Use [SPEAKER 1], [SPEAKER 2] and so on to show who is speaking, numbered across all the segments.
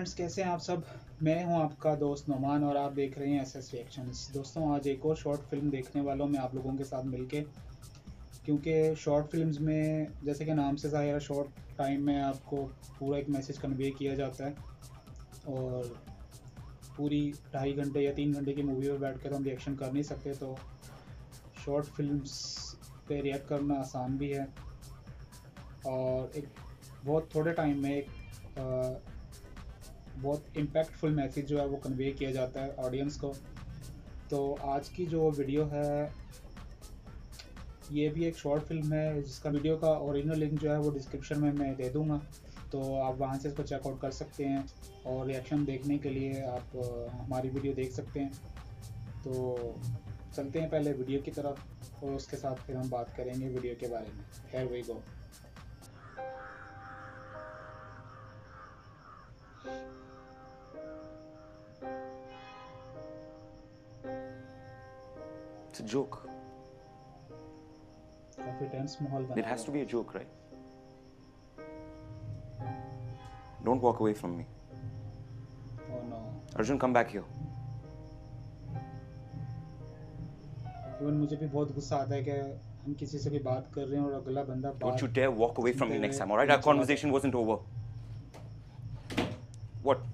[SPEAKER 1] Friends, कैसे हैं आप सब। मैं हूं आपका दोस्त नोमान और आप देख रहे हैं एसएस रिएक्शंस। दोस्तों, आज एक और शॉर्ट फिल्म देखने वालों में आप लोगों के साथ मिलके, क्योंकि शॉर्ट फिल्म्स में जैसे कि नाम से ज़ाहिर है शॉर्ट टाइम में आपको पूरा एक मैसेज कन्वे किया जाता है और पूरी 2.5 घंटे या 3 घंटे की मूवी पर बैठ कर हम रिएक्शन कर नहीं सकते। तो शॉर्ट फिल्म्स पे रिएक्ट करना आसान भी है और एक बहुत थोड़े टाइम में एक बहुत इम्पैक्टफुल मैसेज जो है वो कन्वे किया जाता है ऑडियंस को। तो आज की जो वीडियो है ये भी एक शॉर्ट फिल्म है जिसका वीडियो का ओरिजिनल लिंक जो है वो डिस्क्रिप्शन में मैं दे दूँगा, तो आप वहाँ से इसको चेकआउट कर सकते हैं और रिएक्शन देखने के लिए आप हमारी वीडियो देख सकते हैं। तो चलते हैं पहले वीडियो की तरफ और उसके साथ फिर हम बात करेंगे वीडियो के बारे में। Here we go.
[SPEAKER 2] It's a joke.
[SPEAKER 1] काफी टेंस माहौल बना
[SPEAKER 2] It has
[SPEAKER 1] है।
[SPEAKER 2] to be a joke, right? Don't walk away from me.
[SPEAKER 1] Oh no.
[SPEAKER 2] Arjun, come back here.
[SPEAKER 1] Even मुझे भी बहुत गुस्सा आता है कि हम किसी से भी बात कर रहे हैं और अगला बंदा
[SPEAKER 2] Don't you dare walk away from me next time, all right? Our conversation wasn't over. What?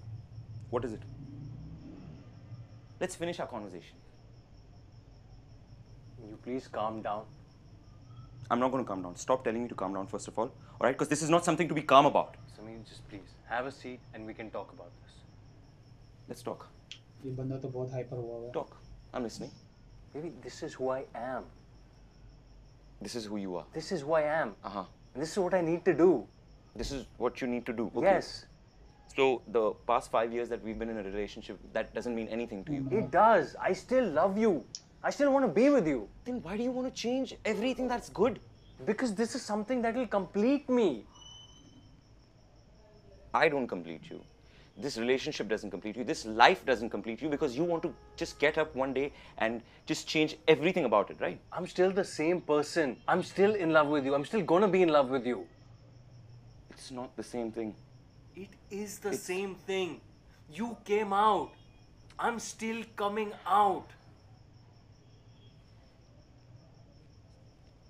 [SPEAKER 2] What is it? Let's finish our conversation.
[SPEAKER 3] Will you please calm down?
[SPEAKER 2] I'm not going to calm down. Stop telling me to calm down, first of all. All right? Because this is not something to be calm about.
[SPEAKER 3] Sameer, just please have a seat and we can talk about this.
[SPEAKER 2] Let's talk.
[SPEAKER 1] ये बंदा तो बहुत hyper हुआ है।
[SPEAKER 2] Talk. I'm listening.
[SPEAKER 3] Baby, this is who I am.
[SPEAKER 2] This is who you are.
[SPEAKER 3] This is who I am.
[SPEAKER 2] Uh-huh.
[SPEAKER 3] And this is what I need to do.
[SPEAKER 2] This is what you need to do. Okay.
[SPEAKER 3] Yes.
[SPEAKER 2] So the past 5 years that we've been in a relationship, that doesn't mean anything to you.
[SPEAKER 3] It does. I still love you. I still want to be with you.
[SPEAKER 2] Then why do you want to change everything that's good?
[SPEAKER 3] Because this is something that will complete me.
[SPEAKER 2] I don't complete you. This relationship doesn't complete you. This life doesn't complete you because you want to just get up one day and just change everything about it, right?
[SPEAKER 3] I'm still the same person. I'm still in love with you. I'm still gonna be in love with you.
[SPEAKER 2] It's not the same thing.
[SPEAKER 3] It is the same thing. You came out. I'm still coming out.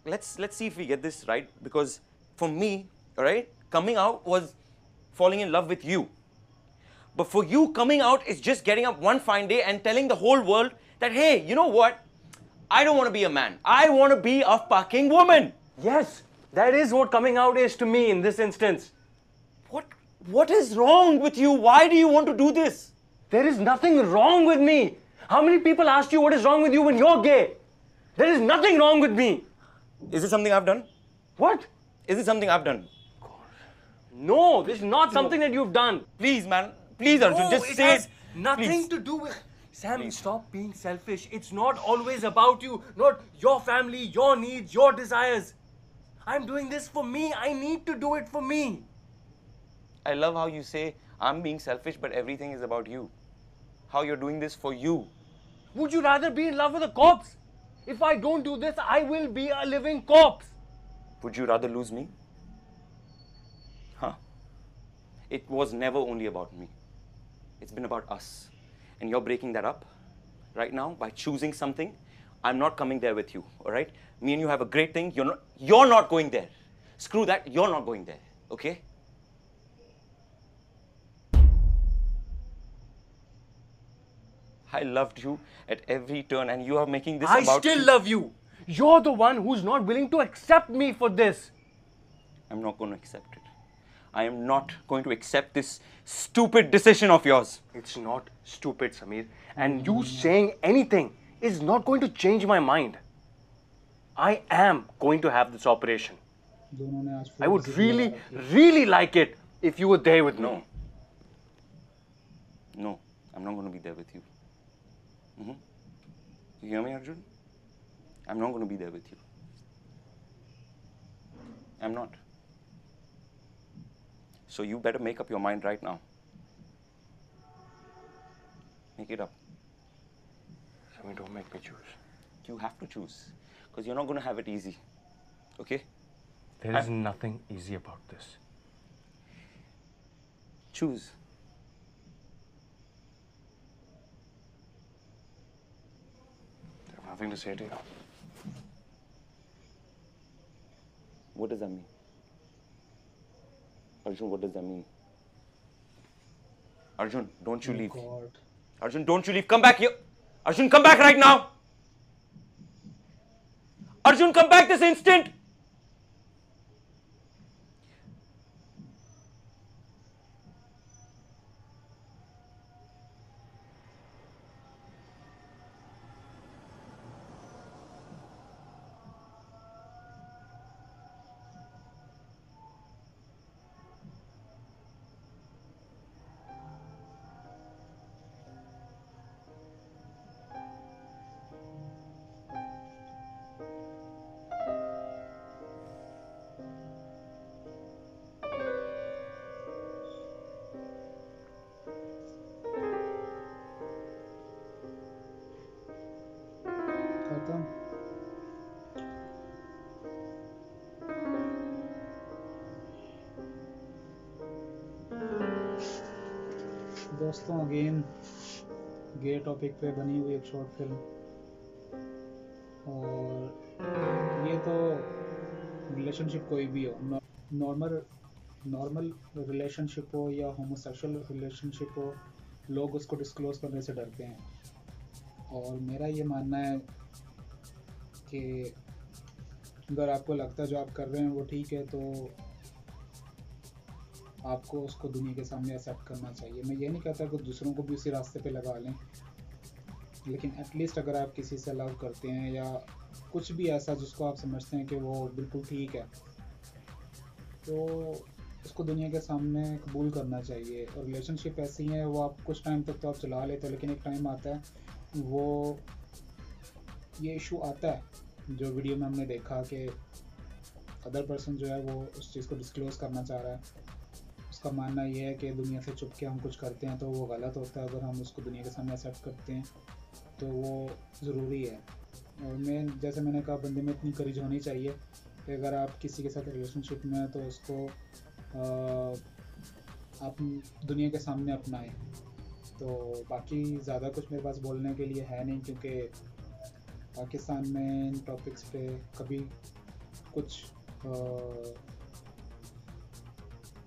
[SPEAKER 2] Let's see if we get this right, because for me, all right, coming out was falling in love with you. But for you, coming out is just getting up one fine day and telling the whole world that, hey, you know what? I don't want to be a man. I want to be a fucking woman.
[SPEAKER 3] Yes, that is what coming out is to me in this instance.
[SPEAKER 2] What is wrong with you? Why do you want to do this?
[SPEAKER 3] There is nothing wrong with me. How many people asked you what is wrong with you when you're gay? There is nothing wrong with me.
[SPEAKER 2] Is it something I've done?
[SPEAKER 3] What?
[SPEAKER 2] Is it something I've done?
[SPEAKER 3] No, this is not something that you've done.
[SPEAKER 2] Please, man. Please, Arjun, just
[SPEAKER 3] it
[SPEAKER 2] say
[SPEAKER 3] has
[SPEAKER 2] it.
[SPEAKER 3] nothing
[SPEAKER 2] Please.
[SPEAKER 3] to do with... Sam, stop being selfish. It's not always about you, not your family, your needs, your desires. I'm doing this for me. I need to do it for me.
[SPEAKER 2] I love how you say, I'm being selfish, but everything is about you. How you're doing this for you.
[SPEAKER 3] Would you rather be in love with a corpse? If I don't do this, I will be a living corpse.
[SPEAKER 2] Would you rather lose me? Huh? It was never only about me. It's been about us. And you're breaking that up right now by choosing something. I'm not coming there with you, all right? Me and you have a great thing. You're not going there. Screw that. You're not going there, okay? I loved you at every turn, and you are making this
[SPEAKER 3] I
[SPEAKER 2] about
[SPEAKER 3] still
[SPEAKER 2] you.
[SPEAKER 3] love you. You're the one who's not willing to accept me for this.
[SPEAKER 2] I'm not going to accept it. I am not going to accept this stupid decision of yours.
[SPEAKER 3] It's not stupid, Sameer. And you saying anything is not going to change my mind. I am going to have this operation. I would really, really like it if you were there with me.
[SPEAKER 2] No, I'm not going to be there with you. You hear me, Arjun? I'm not going to be there with you. I'm not. So you better make up your mind right now. Make it up.
[SPEAKER 3] Sameer, don't make me choose.
[SPEAKER 2] You have to choose, because you're not going to have it easy. Okay?
[SPEAKER 3] There is nothing easy about this.
[SPEAKER 2] Choose.
[SPEAKER 3] nothing to say to you.
[SPEAKER 2] What does that mean? Arjun, what does that mean? Arjun, don't you leave.
[SPEAKER 1] God.
[SPEAKER 2] Arjun, don't you leave. Come back here. Arjun, come back right now. Arjun, come back this instant.
[SPEAKER 1] खत्म। दोस्तों again गे topic पे बनी हुई एक short film, और ये तो relationship कोई भी हो, नॉर्मल रिलेशनशिप हो या होमोसेक्सुअल रिलेशनशिप हो, लोग उसको डिस्क्लोज करने से डरते हैं। और मेरा ये मानना है कि अगर आपको लगता है जो आप कर रहे हैं वो ठीक है, तो आपको उसको दुनिया के सामने एक्सेप्ट करना चाहिए। मैं ये नहीं कहता कि दूसरों को भी उसी रास्ते पे लगा लें, लेकिन एटलीस्ट अगर आप किसी से लव करते हैं या कुछ भी ऐसा जिसको आप समझते हैं कि वो बिल्कुल ठीक है, तो उसको दुनिया के सामने कबूल करना चाहिए। और रिलेशनशिप ऐसी है, वो आप कुछ टाइम तक तो आप चला लेते हो, लेकिन एक टाइम आता है वो ये इशू आता है जो वीडियो में हमने देखा कि अदर पर्सन जो है वो उस चीज़ को डिस्क्लोज़ करना चाह रहा है। उसका मानना ये है कि दुनिया से छुप के हम कुछ करते हैं तो वो गलत होता है, अगर हम उसको दुनिया के सामने एक्सेप्ट करते हैं तो वो ज़रूरी है। और जैसे मैंने कहा, बंदे में इतनी करेज होनी चाहिए कि अगर आप किसी के साथ रिलेशनशिप में हैं तो उसको आप दुनिया के सामने अपनाएं। तो बाकी ज़्यादा कुछ मेरे पास बोलने के लिए है नहीं, क्योंकि पाकिस्तान में इन टॉपिक्स पे कभी कुछ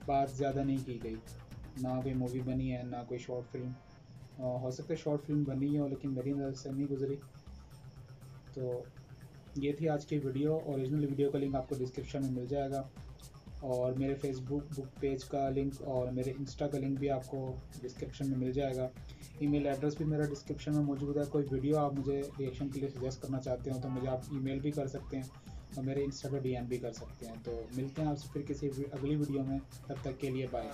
[SPEAKER 1] बात ज़्यादा नहीं की गई, ना कोई मूवी बनी है ना कोई शॉर्ट फिल्म। हो सकता है शॉर्ट फिल्म बनी हो, लेकिन मेरी नज़र से नहीं गुजरी। तो ये थी आज की वीडियो। ओरिजिनल वीडियो का लिंक आपको डिस्क्रिप्शन में मिल जाएगा, और मेरे फेसबुक पेज का लिंक और मेरे इंस्टा का लिंक भी आपको डिस्क्रिप्शन में मिल जाएगा। ईमेल एड्रेस भी मेरा डिस्क्रिप्शन में मौजूद है। कोई वीडियो आप मुझे रिएक्शन के लिए सजेस्ट करना चाहते हो तो मुझे आप ईमेल भी कर सकते हैं और मेरे इंस्टा पर DM भी कर सकते हैं। तो मिलते हैं आपसे फिर किसी अगली वीडियो में, तब तक के लिए बाय।